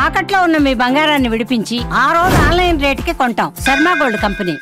తాకట్లో ఉన్న మీ బంగారాన్ని విడిపించి ఆ రోజు ఆన్లైన్ రేటుకి కొంటాం. Sharma gold company.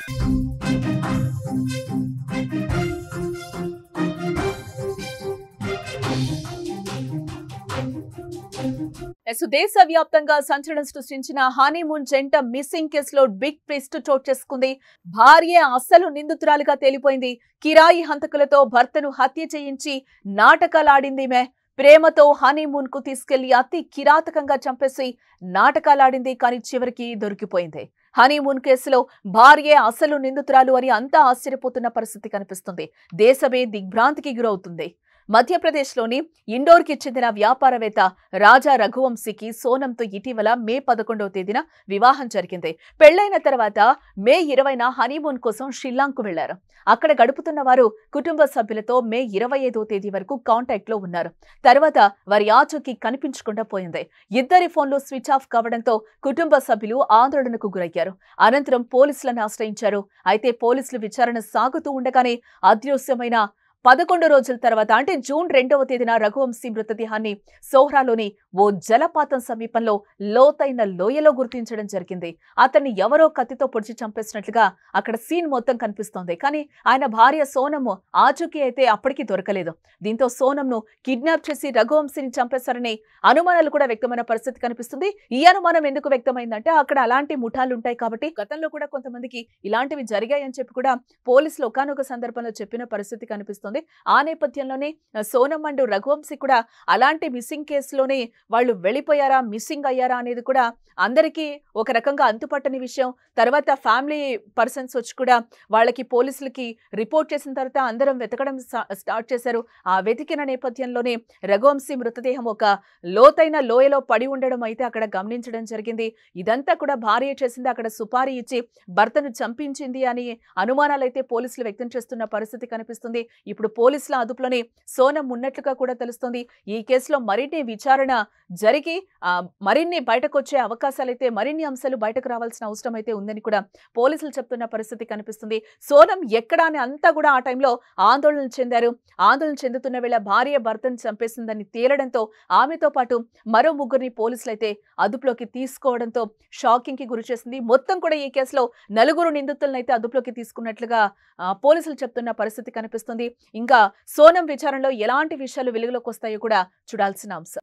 దేశవ్యాప్తంగా సంచలనం సృష్టించిన హనీమూన్ జంట మిస్సింగ్ కేసులో బిగ్ ట్విస్ట్ చోటు చేసుకుంది. భార్య అసలు నిందితురాలుగా తేలిపోయింది. కిరాయి హంతకులతో భర్తను హత్య చేయించి నాటకాలాడిందిమే. ప్రేమతో హనీమూన్ కు తీసుకెళ్లి అతి కిరాతకంగా చంపేసి నాటకాలాడింది. కానీ చివరికి దొరికిపోయింది. హనీమూన్ కేసులో భార్యే అసలు నిందితురాలు అని అంతా ఆశ్చర్యపోతున్న పరిస్థితి కనిపిస్తుంది. దేశమే దిగ్భ్రాంతికి గురవుతుంది. మధ్యప్రదేశ్లోని ఇండోర్కి చెందిన వ్యాపారవేత్త రాజా రఘువంశీకి సోనంతో ఇటీవల మే 11వ తేదీన వివాహం జరిగింది. పెళ్లైన తర్వాత మే 20న హనీమూన్ కోసం షిల్లాంగ్కు వెళ్లారు. అక్కడ గడుపుతున్న వారు కుటుంబ సభ్యులతో మే 25వ తేదీ వరకు కాంటాక్ట్ లో ఉన్నారు. తర్వాత వారి ఆచూకీ కనిపించకుండా పోయింది. ఇద్దరి ఫోన్లు స్విచ్ ఆఫ్ కావడంతో కుటుంబ సభ్యులు ఆందోళనకు గురయ్యారు. అనంతరం పోలీసులను ఆశ్రయించారు. అయితే పోలీసులు విచారణ సాగుతూ ఉండగానే అదృశ్యమైన 11 రోజుల తర్వాత అంటే జూన్ 2వ తేదీన రఘువంశీ మృతదేహాన్ని సోహ్రాలోని ఓ జలపాతం సమీపంలో లోతైన లోయలో గుర్తించడం జరిగింది. అతన్ని ఎవరో కత్తితో పొడిచి చంపేసినట్లుగా అక్కడ సీన్ మొత్తం కనిపిస్తోంది. కానీ ఆయన భార్య సోనమ్ ఆచూకీ అయితే అప్పటికీ దొరకలేదు. దీంతో సోనమ్ను కిడ్నాప్ చేసి రఘువంశీని చంపేశారని అనుమానాలు కూడా వ్యక్తమైన పరిస్థితి కనిపిస్తుంది. ఈ అనుమానం ఎందుకు వ్యక్తమైందంటే అక్కడ అలాంటి ముఠాలు ఉంటాయి కాబట్టి గతంలో కూడా కొంతమందికి ఇలాంటివి జరిగాయని చెప్పి కూడా పోలీసులు ఒకానొక సందర్భంలో చెప్పిన పరిస్థితి కనిపిస్తుంది. ఆ నేపథ్యంలోనే సోనమ్ అండ్ రఘువంశీ కూడా అలాంటి మిస్సింగ్ కేసులోనే వాళ్ళు వెళ్ళిపోయారా, మిస్సింగ్ అయ్యారా అనేది కూడా అందరికీ ఒక రకంగా అంతుపట్టని విషయం. తర్వాత ఫ్యామిలీ పర్సన్స్ వచ్చి కూడా వాళ్ళకి పోలీసులకి రిపోర్ట్ చేసిన తర్వాత అందరం వెతకడం స్టార్ట్ చేశారు. ఆ వెతికిన నేపథ్యంలోనే రఘువంశీ మృతదేహం ఒక లోతైన లోయలో పడి ఉండడం అయితే అక్కడ గమనించడం జరిగింది. ఇదంతా కూడా భార్య చేసింది, అక్కడ సుపారీ ఇచ్చి భర్తను చంపించింది అని అనుమానాలైతే పోలీసులు వ్యక్తం చేస్తున్న పరిస్థితి కనిపిస్తుంది. ఇప్పుడు పోలీసుల అదుపులోనే సోనమ్ ఉన్నట్లుగా కూడా తెలుస్తోంది. ఈ కేసులో మరిన్ని విచారణ జరిగి మరిన్ని బయటకు వచ్చే అవకాశాలైతే మరిన్ని అంశాలు బయటకు రావాల్సిన అవసరం అయితే ఉందని కూడా పోలీసులు చెప్తున్న పరిస్థితి కనిపిస్తుంది. సోనమ్ ఎక్కడా అని అంతా కూడా ఆ టైంలో ఆందోళన చెందారు. ఆందోళన చెందుతున్న వేళ భార్య భర్తను చంపేసిందని తేలడంతో ఆమెతో పాటు మరో ముగ్గురిని పోలీసులు అయితే అదుపులోకి తీసుకోవడంతో షాకింగ్ కి గురి చేసింది. మొత్తం కూడా ఈ కేసులో 4 నిందితులను అయితే అదుపులోకి తీసుకున్నట్లుగా పోలీసులు చెప్తున్న పరిస్థితి కనిపిస్తుంది. ఇంకా సోనమ్ విచారణలో ఎలాంటి విషయాలు వెలుగులోకి వస్తాయో కూడా చూడాల్సిన అంశం.